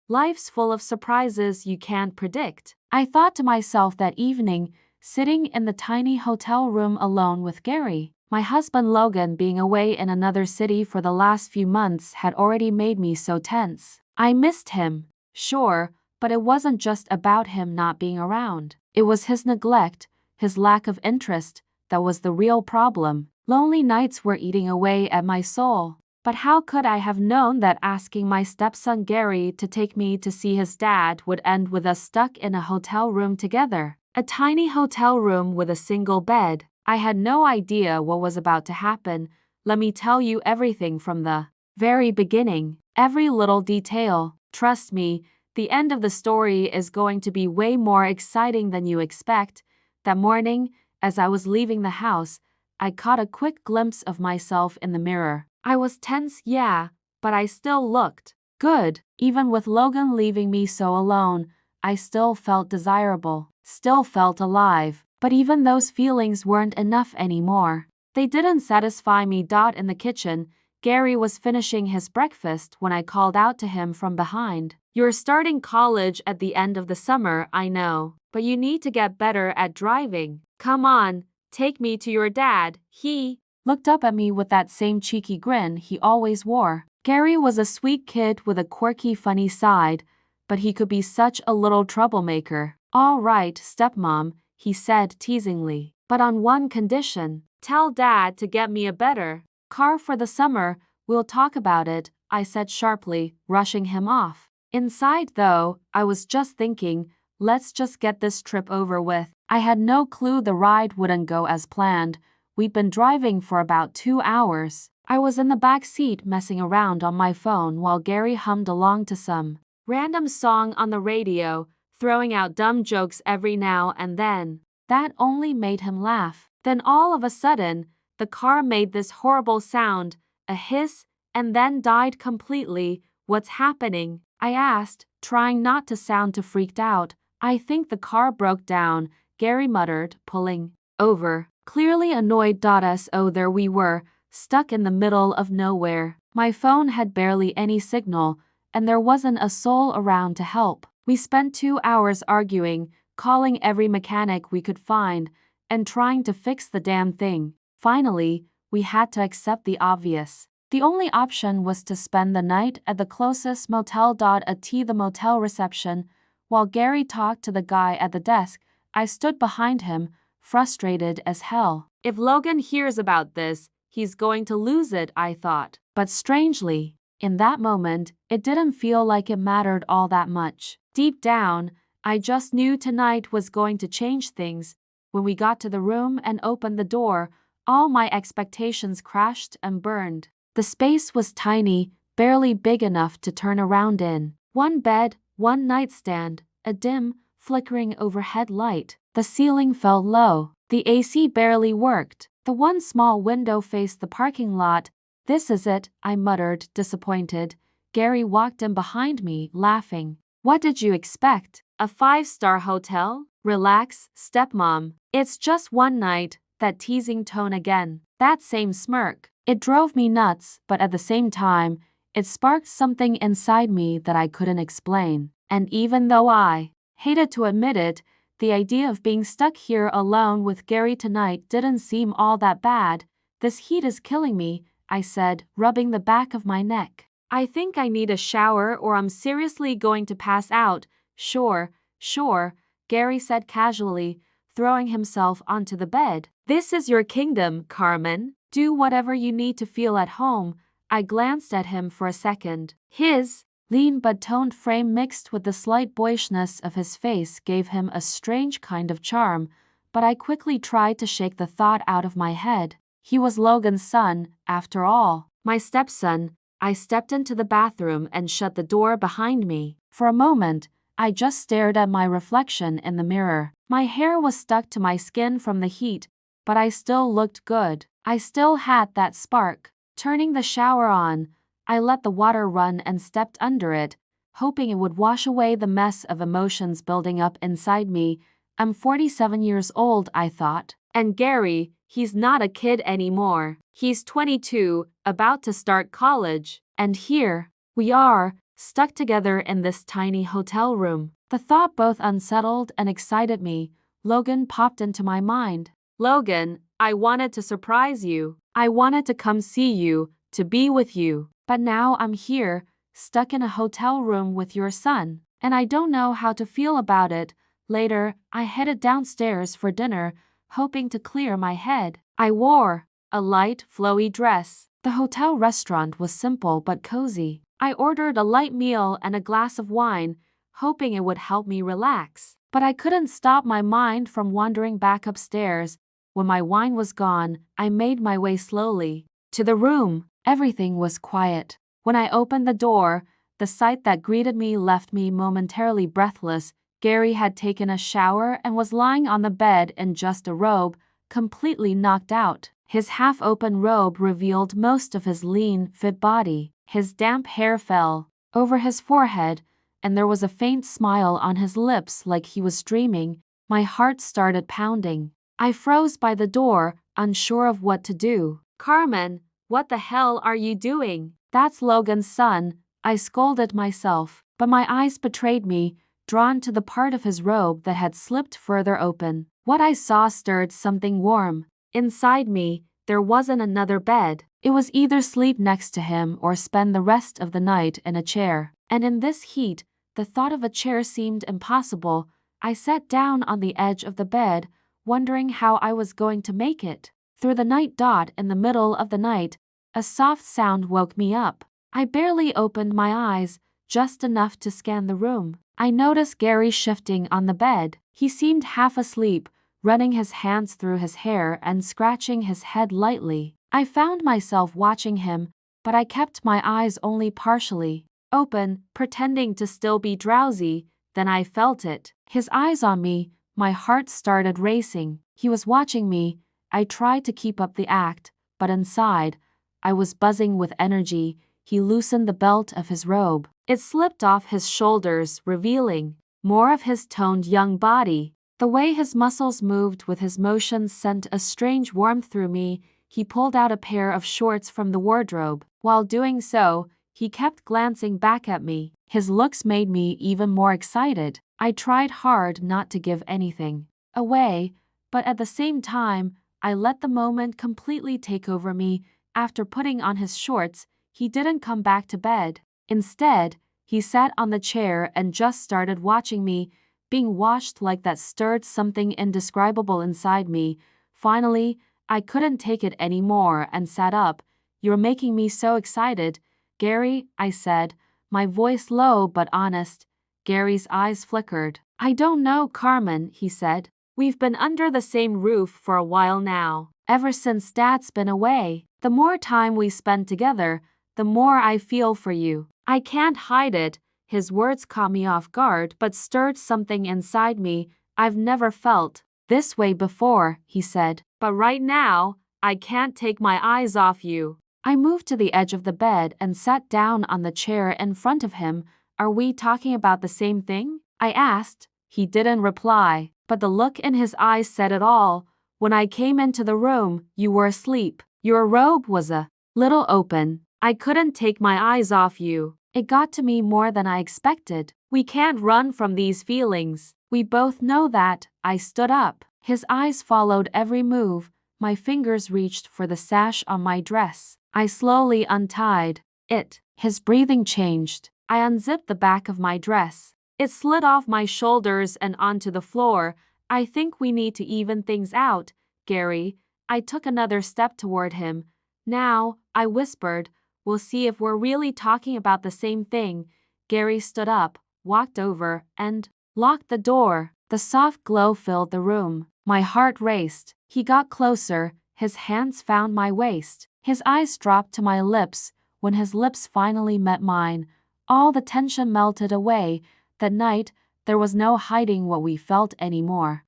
Life's full of surprises you can't predict. I thought to myself that evening, sitting in the tiny hotel room alone with Gary. My husband Logan being away in another city for the last few months had already made me so tense. I missed him, sure, but it wasn't just about him not being around. It was his neglect, his lack of interest, that was the real problem. Lonely nights were eating away at my soul. But how could I have known that asking my stepson Gary to take me to see his dad would end with us stuck in a hotel room together? A tiny hotel room with a single bed. I had no idea what was about to happen. Let me tell you everything from the very beginning. Every little detail. Trust me, the end of the story is going to be way more exciting than you expect. That morning, as I was leaving the house, I caught a quick glimpse of myself in the mirror. I was tense, yeah, but I still looked good. Even with Logan leaving me so alone, I still felt desirable, still felt alive. But even those feelings weren't enough anymore. They didn't satisfy me. In the kitchen, Gary was finishing his breakfast when I called out to him from behind. You're starting college at the end of the summer, I know, but you need to get better at driving. Come on, take me to your dad. He looked up at me with that same cheeky grin he always wore. Gary was a sweet kid with a quirky, funny side, but he could be such a little troublemaker. All right, stepmom, he said teasingly, but on one condition. Tell Dad to get me a better car for the summer. We'll talk about it, I said sharply, rushing him off. Inside, though, I was just thinking, let's just get this trip over with. I had no clue the ride wouldn't go as planned. We'd been driving for about 2 hours. I was in the back seat messing around on my phone while Gary hummed along to some random song on the radio, throwing out dumb jokes every now and then. That only made him laugh. Then all of a sudden, the car made this horrible sound, a hiss, and then died completely. What's happening? I asked, trying not to sound too freaked out. I think the car broke down, Gary muttered, pulling over. Clearly annoyed. So there we were, stuck in the middle of nowhere. My phone had barely any signal, and there wasn't a soul around to help. We spent 2 hours arguing, calling every mechanic we could find, and trying to fix the damn thing. Finally, we had to accept the obvious. The only option was to spend the night at the closest motel. At the motel reception, while Gary talked to the guy at the desk, I stood behind him, frustrated as hell. If Logan hears about this, he's going to lose it, I thought. But strangely, in that moment, it didn't feel like it mattered all that much. Deep down, I just knew tonight was going to change things. When we got to the room and opened the door, all my expectations crashed and burned. The space was tiny, barely big enough to turn around in. One bed, one nightstand, a dim, flickering overhead light. The ceiling felt low. The AC barely worked. The one small window faced the parking lot. This is it, I muttered, disappointed. Gary walked in behind me, laughing. What did you expect? A 5-star hotel? Relax, stepmom. It's just one night. That teasing tone again. That same smirk. It drove me nuts, but at the same time, it sparked something inside me that I couldn't explain. And even though I hated to admit it, the idea of being stuck here alone with Gary tonight didn't seem all that bad. This heat is killing me, I said, rubbing the back of my neck. I think I need a shower or I'm seriously going to pass out. Sure, Gary said casually, throwing himself onto the bed. This is your kingdom, Carmen. Do whatever you need to feel at home. I glanced at him for a second. His lean but toned frame mixed with the slight boyishness of his face gave him a strange kind of charm, but I quickly tried to shake the thought out of my head. He was Logan's son, after all. My stepson. I stepped into the bathroom and shut the door behind me. For a moment, I just stared at my reflection in the mirror. My hair was stuck to my skin from the heat, but I still looked good. I still had that spark. Turning the shower on, I let the water run and stepped under it, hoping it would wash away the mess of emotions building up inside me. I'm 47 years old, I thought. And Gary, he's not a kid anymore. He's 22, about to start college. And here we are, stuck together in this tiny hotel room. The thought both unsettled and excited me. Logan popped into my mind. Logan, I wanted to surprise you. I wanted to come see you, to be with you. But now I'm here, stuck in a hotel room with your son, and I don't know how to feel about it. Later, I headed downstairs for dinner, hoping to clear my head. I wore a light, flowy dress. The hotel restaurant was simple but cozy. I ordered a light meal and a glass of wine, hoping it would help me relax. But I couldn't stop my mind from wandering back upstairs. When my wine was gone, I made my way slowly to the room. Everything was quiet. When I opened the door, the sight that greeted me left me momentarily breathless. Gary had taken a shower and was lying on the bed in just a robe, completely knocked out. His half-open robe revealed most of his lean, fit body. His damp hair fell over his forehead, and there was a faint smile on his lips like he was dreaming. My heart started pounding. I froze by the door, unsure of what to do. Carmen, what the hell are you doing? That's Logan's son, I scolded myself, but my eyes betrayed me, drawn to the part of his robe that had slipped further open. What I saw stirred something warm. Inside me, there wasn't another bed. It was either sleep next to him or spend the rest of the night in a chair. And in this heat, the thought of a chair seemed impossible. I sat down on the edge of the bed, wondering how I was going to make it. Through the night dot in the middle of the night, a soft sound woke me up. I barely opened my eyes, just enough to scan the room. I noticed Gary shifting on the bed. He seemed half asleep, running his hands through his hair and scratching his head lightly. I found myself watching him, but I kept my eyes only partially open, pretending to still be drowsy. Then I felt it. His eyes on me. My heart started racing. He was watching me. I tried to keep up the act, but inside, I was buzzing with energy. He loosened the belt of his robe. It slipped off his shoulders, revealing more of his toned young body. The way his muscles moved with his motions sent a strange warmth through me. He pulled out a pair of shorts from the wardrobe. While doing so, he kept glancing back at me. His looks made me even more excited. I tried hard not to give anything away, but at the same time, I let the moment completely take over me. After putting on his shorts, he didn't come back to bed. Instead, he sat on the chair and just started watching me. Being watched like that stirred something indescribable inside me. Finally, I couldn't take it anymore and sat up. You're making me so excited, Gary, I said, my voice low but honest. Gary's eyes flickered. I don't know, Carmen, he said. We've been under the same roof for a while now. Ever since Dad's been away. The more time we spend together, the more I feel for you. I can't hide it. His words caught me off guard but stirred something inside me. I've never felt this way before, he said. But right now, I can't take my eyes off you. I moved to the edge of the bed and sat down on the chair in front of him. Are we talking about the same thing? I asked. He didn't reply, but the look in his eyes said it all. When I came into the room, you were asleep. Your robe was a little open. I couldn't take my eyes off you. It got to me more than I expected. We can't run from these feelings. We both know that. I stood up. His eyes followed every move. My fingers reached for the sash on my dress. I slowly untied it. His breathing changed. I unzipped the back of my dress. It slid off my shoulders and onto the floor. I think we need to even things out, Gary. I took another step toward him. Now, I whispered, we'll see if we're really talking about the same thing. Gary stood up, walked over, and locked the door. The soft glow filled the room. My heart raced. He got closer. His hands found my waist. His eyes dropped to my lips. When his lips finally met mine, all the tension melted away. That night, there was no hiding what we felt anymore.